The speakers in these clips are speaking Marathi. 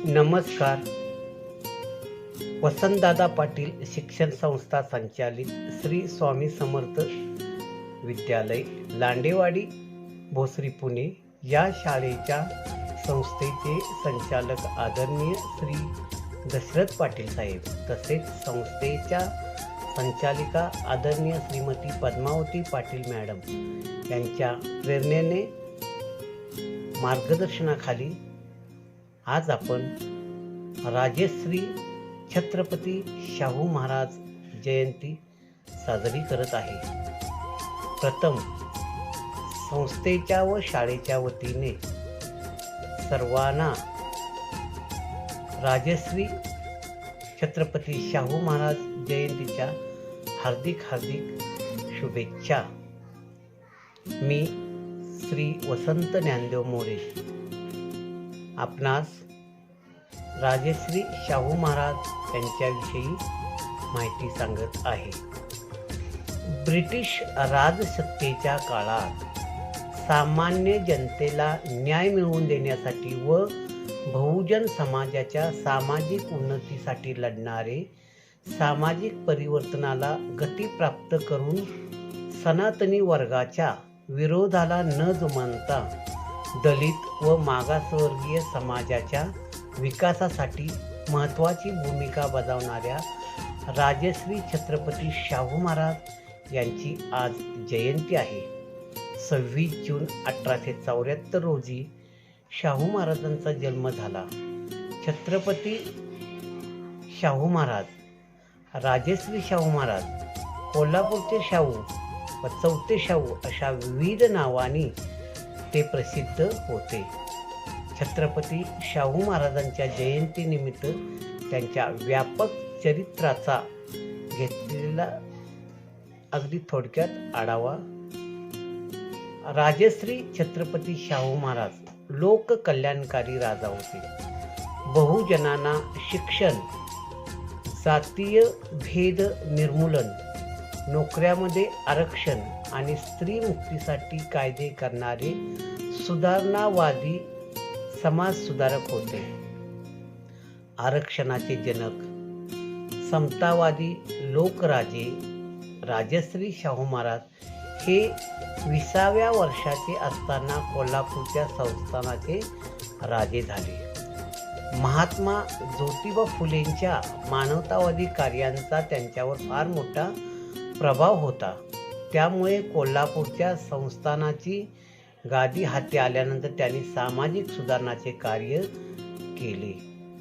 नमस्कार. वसंतदादा पाटील शिक्षण संस्था संचालित श्री स्वामी समर्थ विद्यालय लांडेवाडी भोसरी पुणे या शाळेच्या संस्थेचे संचालक आदरणीय श्री दशरथ पाटील साहेब तसेच संस्थेच्या संचालिका आदरणीय श्रीमती पद्मावती पाटील मॅडम यांच्या प्रेरणेने मार्गदर्शनाखाली आज आपण राजश्री छत्रपती शाहू महाराज जयंती साजरी करत आहे. प्रथम संस्थेच्या व शाळेच्या वतीने सर्वांना राजश्री छत्रपती शाहू महाराज जयंतीच्या हार्दिक शुभेच्छा. मी श्री वसंत ज्ञानदेव मोरे आपणास राजश्री शाहू महाराज यांच्याविषयी माहिती सांगत आहे. ब्रिटिश राजसत्तेच्या काळात सामान्य जनतेला न्याय मिळवून देण्यासाठी व बहुजन समाजाच्या सामाजिक उन्नतीसाठी लढणारे, सामाजिक परिवर्तनाला गती प्राप्त करून सनातनी वर्गाच्या विरोधाला न जुमानता दलित व मागासवर्गीय समाजाच्या विकासासाठी महत्त्वाची भूमिका बजावणाऱ्या राजश्री छत्रपती शाहू महाराज यांची आज जयंती आहे. 26 जून 1874 रोजी शाहू महाराजांचा जन्म झाला. छत्रपती शाहू महाराज, राजश्री शाहू महाराज, कोल्हापूरचे शाहू व चौथे शाहू अशा विविध नावांनी ते प्रसिद्ध होते. छत्रपती शाहू महाराजांच्या जयंतीनिमित्त त्यांच्या व्यापक चरित्राचा घेतलेला अगदी थोडक्यात आढावा. राजश्री छत्रपती शाहू महाराज लोककल्याणकारी राजा होते. बहुजनांना शिक्षण, जातीय भेद निर्मूलन, नोकऱ्यामध्ये आरक्षण आणि स्त्री मुक्तीसाठी कायदे करणारे सुधारणावादी समाजसुधारक होते. आरक्षणाचे जनक, समतावादी लोकराजे राजश्री शाहू महाराज हे 20व्या वर्षाचे असताना कोल्हापूरच्या संस्थानाचे राजे झाले. महात्मा ज्योतिबा फुलेंच्या मानवतावादी कार्यांचा त्यांच्यावर फार मोठा प्रभाव होता. त्यामुळे कोल्हापूरच्या संस्थानाची गादी हाती आल्यानंतर त्यांनी सामाजिक सुधारणाचे कार्य केले.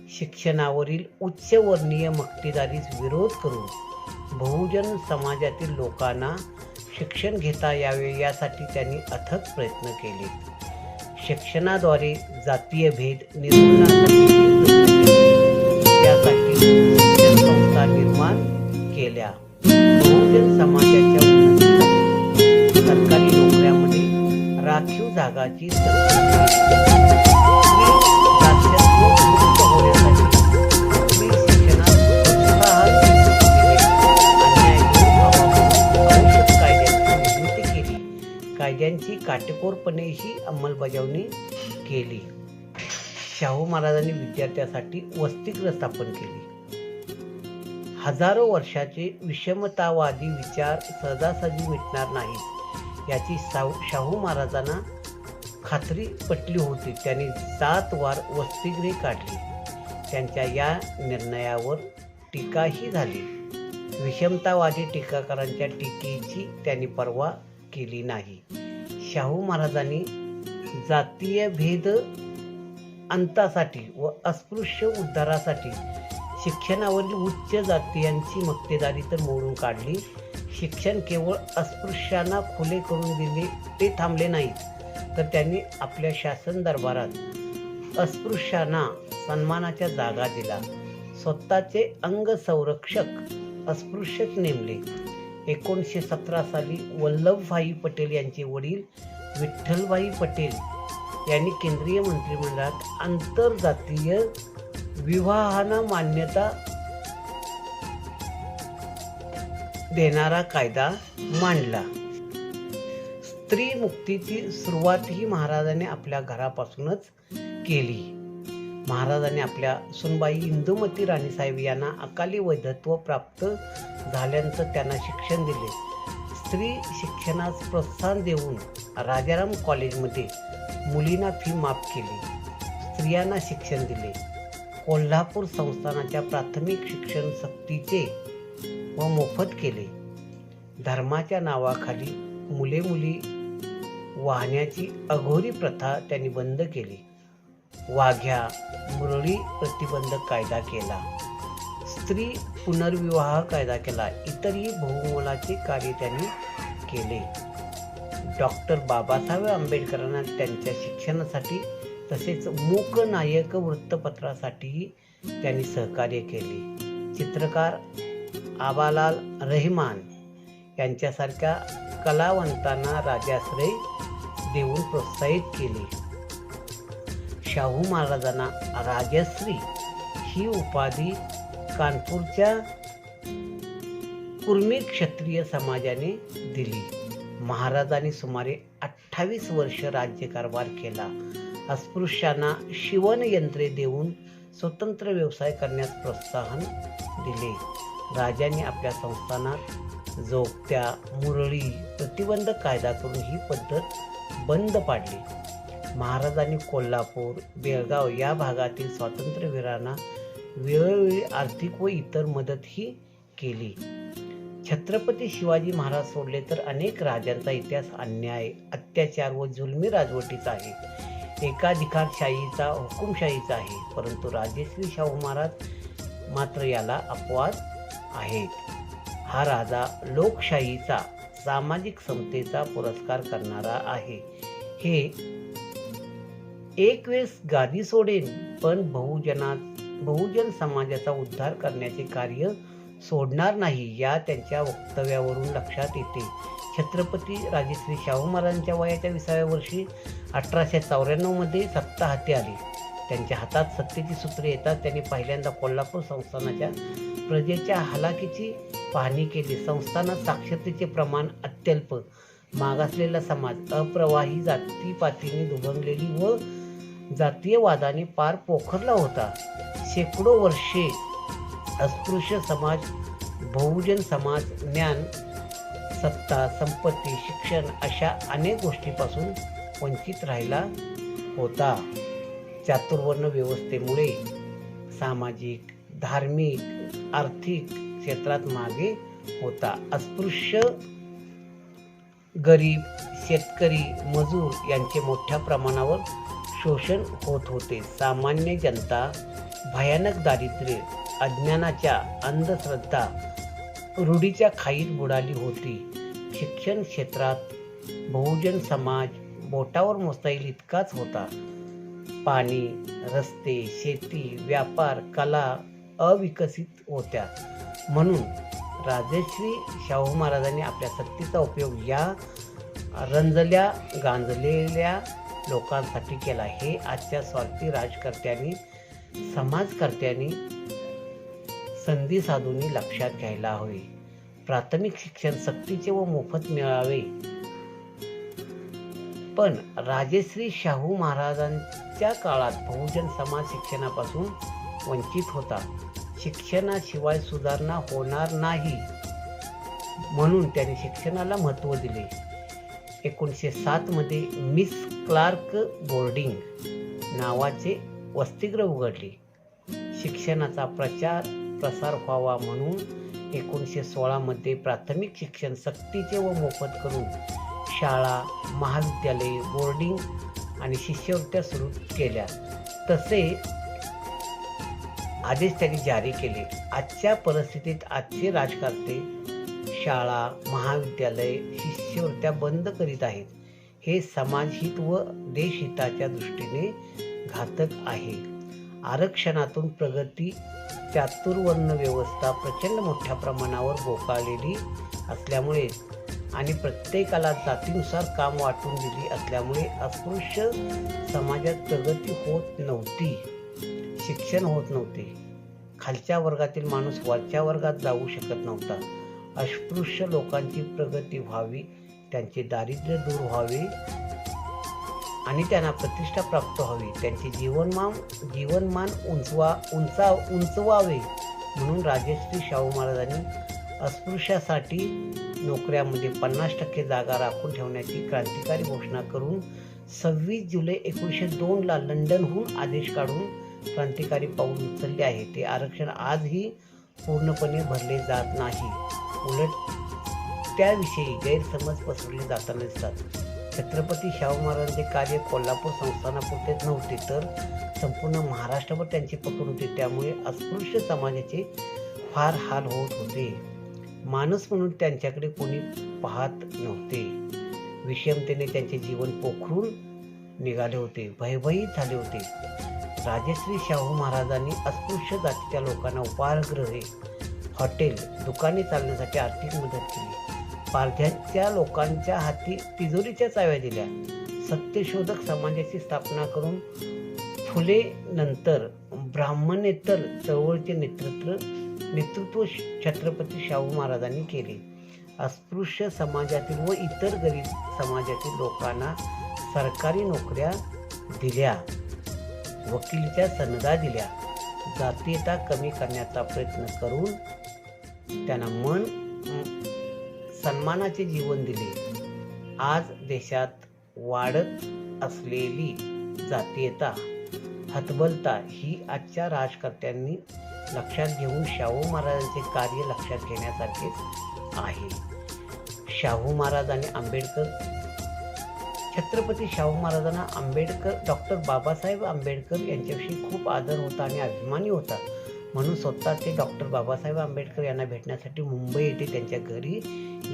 शिक्षणावरील उच्चवर्णीय मक्तेदारीस विरोध करून बहुजन समाजातील लोकांना शिक्षण घेता यावे यासाठी त्यांनी अथक प्रयत्न केले. शिक्षणाद्वारे जातीय भेद निर्मूलनासाठी यासाठी शिक्षण संस्था निर्माण केल्या. बहुजन समाजाच्या उन्नतीसाठी सरकारी नोकऱ्यामध्ये राखीव जागाची कायद्यांची काटेकोरपणेही अंमलबजावणी केली. शाहू महाराजांनी विद्यार्थ्यांसाठी वसतिगृह स्थापन केली. हजारो वर्षाचे विषमतावादी विचार सहजासहजी मिटणार नाहीत याची शाहू महाराजांना खात्री पटली होती. त्यांनी 7 वार वसतिगृहे काढली. त्यांच्या या निर्णयावर टीकाही झाली. विषमतावादी टीकाकारांच्या टीकेची त्यांनी पर्वा केली नाही. शाहू महाराजांनी जातीय भेद अंतासाठी व अस्पृश्य उद्धारासाठी शिक्षणावरील उच्च जातीयांची मक्तेदारी तर मोडून काढली. शिक्षण केवळ अस्पृश्यांना खुले करून दिले ते थांबले नाहीत, तर त्यांनी आपल्या शासन दरबारात अस्पृश्यांना सन्मानाच्या जागा दिला. स्वतःचे अंगसंरक्षक अस्पृश्यच नेमले. 1917 साली वल्लभभाई पटेल यांचे वडील विठ्ठलभाई पटेल यांनी केंद्रीय मंत्रिमंडळात आंतरजातीय विवाहांना मान्यता देणारा कायदा मांडला. स्त्री मुक्तीची सुरुवात ही महाराजांनी आपल्या घरापासूनच केली. महाराजांनी आपल्या सुनबाई इंदुमती राणीसाहेब यांना अकाली वैधत्व प्राप्त झाल्यानंतर त्यांना शिक्षण दिले. स्त्री शिक्षणास प्रोत्साहन देऊन राजाराम कॉलेजमध्ये मुलींना फी माफ केली. स्त्रियांना शिक्षण दिले. कोल्हापूर संस्थानाच्या प्राथमिक शिक्षण सक्तीचे व मोफत केले. धर्माच्या नावाखाली मुले वाहण्याची अघोरी प्रथा त्यांनी बंद केली. वाघ्या मुरळी प्रतिबंधक कायदा केला. स्त्री पुनर्विवाह कायदा केला. इतरही बहुमोलाचे कार्य त्यांनी केले. डॉक्टर बाबासाहेब आंबेडकरांना त्यांच्या शिक्षणासाठी तसेच मूकनायक वृत्तपत्रासाठीही त्यांनी सहकार्य केले. चित्रकार आबालाल रहमान यांच्यासारख्या कलावंतांना राजाश्रय देऊन प्रोत्साहित केले. शाहू महाराजांना राजश्री ही उपाधी कानपूरच्या कुर्मी क्षत्रिय समाजाने दिली. महाराजांनी सुमारे 28 वर्ष राज्यकारभार केला. अस्पृश्यांना शिवण यंत्रे देऊन स्वतंत्र व्यवसाय करण्यास प्रोत्साहन दिले. राजांनी आपल्या संस्थानात जोगत्या मुरळी प्रतिबंधक कायदा करून ही पद्धत बंद पाडली. महाराजांनी कोल्हापूर, बेळगाव या भागातील स्वातंत्र्यवीरांना वेळोवेळी आर्थिक व इतर मदतही केली. छत्रपती शिवाजी महाराज सोडले तर अनेक राजांचा इतिहास अन्याय, अत्याचार व जुलमी राजवटीचा आहे. एकाधिकारशाहीचा, हुकुमशाहीचा आहे. परंतु राजश्री शाहू महाराज मात्र याला अपवाद आहेत. हा राजा लोकशाहीचा, सामाजिक समतेचा पुरस्कार करणारा आहे. हे एक वेळेस गादी सोडेन, पण बहुजन समाजाचा उद्धार करण्याचे कार्य सोडणार नाही, या त्यांच्या वक्तव्यावरून लक्षात येते. छत्रपती राजश्री शाहू महाराजांच्या वयाच्या 20व्या वर्षी 1894 मध्ये सत्ता हाती आली. त्यांच्या हातात सत्तेची सूत्रे येताच त्यांनी पहिल्यांदा कोल्हापूर संस्थानाच्या प्रजेच्या हालाकीची पाहणी केली. संस्थानात साक्षरतेचे प्रमाण अत्यल्प, मागासलेला समाज, अप्रवाही जातीपातीने दुभंगलेली व जातीयवादाने पार पोखरला होता. शेकडो वर्षे अस्पृश्य समाज, बहुजन समाज ज्ञान, सत्ता, संपत्ती, शिक्षण अशा अनेक गोष्टींपासून वंचित राहिला होता. चातुर्वर्ण व्यवस्थेमुळे सामाजिक, धार्मिक, आर्थिक क्षेत्रात मागे होता. अस्पृश्य, गरीब, शेतकरी, मजूर यांचे मोठ्या प्रमाणावर शोषण होत होते. सामान्य जनता भयानक दारिद्र्य, अज्ञानाच्या, अंधश्रद्धा, रूढीच्या खाईत बुडाली होती. शिक्षण क्षेत्रात बहुजन समाज बोटावर मोजता येईल इतकाच होता. पाणी, रस्ते, शेती, व्यापार, कला अविकसित होत्या. म्हणून राजश्री शाहू महाराजांनी आपल्या सत्तेचा उपयोग या रंजल्या गांजलेल्या लोकांसाठी केला. हे आजच्या स्वार्थी राजकर्त्यांनी, समाजकर्त्यांनी संधी साधून लक्षात घ्यायला हवे. प्राथमिक शिक्षण सक्तीचे व मोफत मिळावे. पण राजश्री शाहू महाराजांच्या काळात बहुजन समाज शिक्षणापासून वंचित होता. शिक्षणाशिवाय सुधारणा होणार नाही म्हणून त्यांनी शिक्षणाला महत्त्व दिले. 1907 मध्ये मिस क्लार्क बोर्डिंग नावाचे वसतिगृह उघडले. शिक्षणाचा प्रसार व्हावा म्हणून 1916 मध्ये प्राथमिक शिक्षण सक्तीचे व मोफत करून शाळा, महाविद्यालये, बोर्डिंग आणि शिष्यवृत्त्या सुरू केल्या. तसे आदेश त्यांनी जारी केले. आजच्या परिस्थितीत आजचे राजकारते शाळा, महाविद्यालय, शिष्यवृत्त्या बंद करीत आहेत. हे समाजहित व देशहिताच्या दृष्टीने घातक आहे. आरक्षणातून प्रगती, चातुर्वर्ण व्यवस्था प्रचंड मोठ्या प्रमाणावर बोकाळलेली असल्यामुळे आणि प्रत्येकाला जातीनुसार काम वाटून दिली असल्यामुळे अस्पृश्य समाजात प्रगती होत नव्हती, शिक्षण होत नव्हते. खालच्या वर्गातील माणूस वरच्या वर्गात जाऊ शकत नव्हता. अस्पृश्य लोकांची प्रगती व्हावी, त्यांचे दारिद्र्य दूर व्हावे आणि त्यांना प्रतिष्ठा प्राप्त व्हावी, त्यांचे जीवनमान उंचवावे म्हणून राजश्री शाहू महाराजांनी अस्पृश्यासाठी नोकऱ्यामध्ये 50% जागा राखून ठेवण्याची क्रांतिकारी घोषणा करून 26 जुलै 1902ला लंडनहून आदेश काढून क्रांतिकारी पाऊल उचलले आहे. ते आरक्षण आजही पूर्णपणे भरले जात नाही, उलट त्याविषयी गैरसमज पसरले जाताना दिसतात. छत्रपती शाहू महाराजांचे कार्य कोल्हापूर संस्थानापुरतेच नव्हते, तर संपूर्ण महाराष्ट्रभर त्यांची पकड होती. त्यामुळे अस्पृश्य समाजाचे फार हाल होत होते. माणूस म्हणून त्यांच्याकडे कोणी पाहत नव्हते. विषमतेने त्यांचे जीवन पोखरून निघाले होते, भयभीत झाले होते. राजश्री शाहू महाराजांनी अस्पृश्य जातीच्या लोकांना उपाहारगृहे, हॉटेल, दुकाने चालण्यासाठी आर्थिक मदत केली. पारध्यांच्या लोकांच्या हाती तिजोरीच्या चाव्या दिल्या. सत्यशोधक समाजाची स्थापना करून फुले नंतर ब्राह्मणेतर चळवळीचे नेतृत्व छत्रपती शाहू महाराजांनी केले. अस्पृश्य समाजातील व इतर गरीब समाजातील लोकांना सरकारी नोकऱ्या दिल्या, वकिलीच्या सनदा दिल्या. जातीयता कमी करण्याचा प्रयत्न करून त्यांना सन्मानाचे जीवन दिले. आज देशात वाढत असलेली जातीयता, हतबलता ही आजच्या राजकर्त्यांनी लक्षात घेऊन शाहू महाराजांचे कार्य लक्षात घेण्यासारखेच आहे. शाहू महाराज आणि आंबेडकर. छत्रपती शाहू महाराजांना डॉक्टर बाबासाहेब आंबेडकर यांच्याविषयी खूप आदर होता आणि अभिमानी होता. म्हणून स्वतः ते डॉक्टर बाबासाहेब आंबेडकर यांना भेटण्यासाठी मुंबई येथे त्यांच्या घरी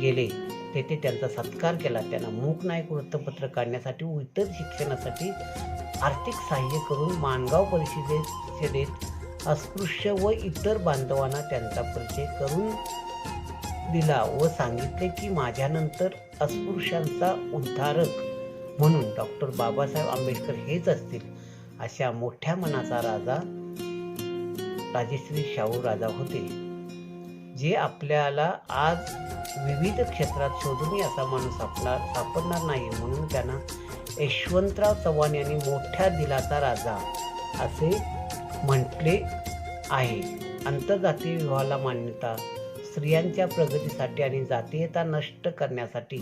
गेले. तेथे त्यांचा सत्कार केला. त्यांना मूक नायक वृत्तपत्र काढण्यासाठी व इतर शिक्षणासाठी आर्थिक सहाय्य करून माणगाव परिषदेत अस्पृश्य व इतर बांधवांना त्यांचा परिचय करून दिला व सांगितले की माझ्यानंतर अस्पृश्यांचा उद्धारक म्हणून डॉक्टर बाबासाहेब आंबेडकर हेच असतील. अशा मोठ्या मनाचा राजा राजश्री शाहू राजा होते, जे आपल्याला आज विविध क्षेत्रात शोधूनही असा माणूस सापडणार नाही. म्हणून त्यांना यशवंतराव चव्हाण यांनी मोठ्या दिलाचा राजा असे म्हटले आहे. आंतरजातीय विवाहाला मान्यता, स्त्रियांच्या प्रगतीसाठी आणि जातीयता नष्ट करण्यासाठी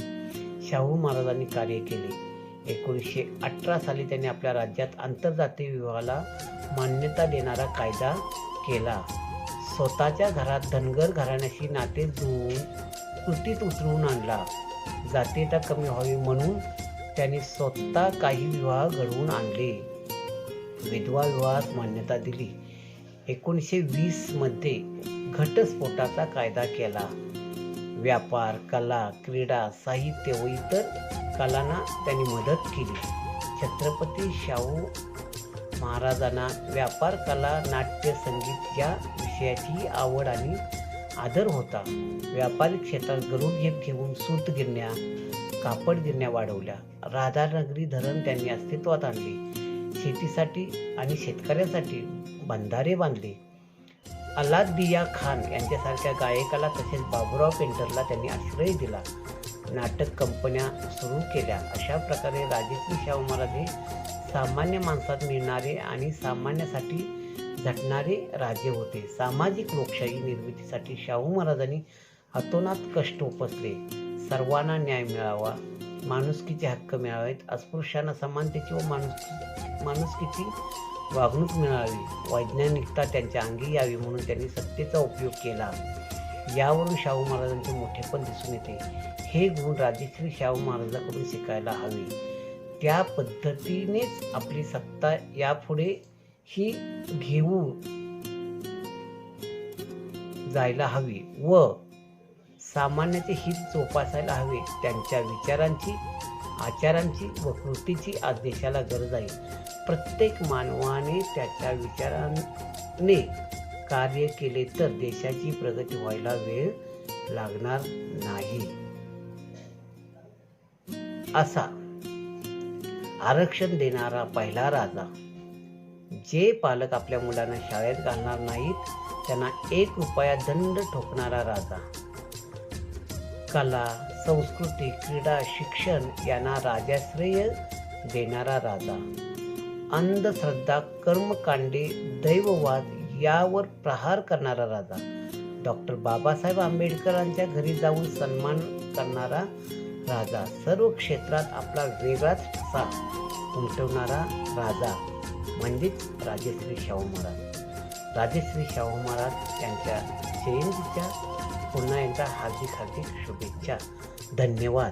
शाहू महाराजांनी कार्य केले. 1918 साली त्यांनी आपल्या राज्यात आंतरजातीय विवाहाला मान्यता देणारा कायदा केला. स्वतःच्या घरात धनगर घराण्याशी नाते जुळवून कृतीत उतरवून आणला. जातीयता कमी व्हावी म्हणून त्यांनी स्वतः काही विवाह घडवून आणले. विधवा विवाहास मान्यता दिली. 1920 मध्ये घटस्फोटाचा कायदा केला. व्यापार, कला, क्रीडा, साहित्य व इतर कलांना त्यांनी मदत केली. छत्रपती शाहू महाराजांना व्यापार, कला, नाट्य, संगीत या विषयाची आवड आणि आदर होता. व्यापारी क्षेत्रात गरुडझेप घेऊन सूतगिरण्या, कापड गिरण्या वाढवल्या. राधानगरी धरण त्यांनी अस्तित्वात आणले. शेतीसाठी आणि शेतकऱ्यांसाठी बंधारे बांधले. अलादिया खान यांच्यासारख्या गायकाला तसेच बाबूराव पेंटरला त्यांनी आश्रय दिला. नाटक कंपन्या सुरू केल्या. अशा प्रकारे राजश्री शाहू महाराज हे सामान्य माणसात मिळणारे आणि सामान्यासाठी झटणारे राजे होते. सामाजिक लोकशाही निर्मितीसाठी शाहू महाराजांनी अतोनात कष्ट उपसले. सर्वांना न्याय मिळावा, माणुसकीचे हक्क मिळावेत, अस्पृश्यांना समानतेची व माणुसकीची वागणूक मिळावी, वैज्ञानिकता त्यांच्या अंगी यावी म्हणून त्यांनी सत्तेचा उपयोग केला. यावरून शाहू महाराजांचे मोठेपण दिसून येते. हे गुण राजश्री शाहू महाराजांकडून शिकायला हवे. त्या पद्धतीनेच आपली सत्ता यापुढे ही घेऊन जायला हवी व सामान्याचे हित जोपासायला हवे. त्यांच्या विचारांची, आचारांची व कृतीची आज देशाला गरज आहे. प्रत्येक मानवाने त्याच्या विचाराने कार्य केले तर देशाची प्रगती व्हायला वेळ लागणार नाही. असा आरक्षण देणारा पहिला राजा. जे पालक आपल्या मुलांना शाळेत घालणार नाहीत त्यांना 1 रुपया दंड ठोकणारा राजा. कला, संस्कृती, क्रीडा, शिक्षण यांना राजाश्रय देणारा राजा, अंधश्रद्धा, कर्मकांडे, दैववाद यावर प्रहार करणारा राजा, डॉक्टर बाबासाहेब आंबेडकरांच्या घरी जाऊन सन्मान करणारा राजा, सर्व क्षेत्रात आपला वेगळाच ठसा उमटवणारा राजा म्हणजेच राजश्री शाहू महाराज. राजश्री शाहू महाराज यांच्या जयंतीच्या पुन्हा एकदा हार्दिक शुभेच्छा. धन्यवाद.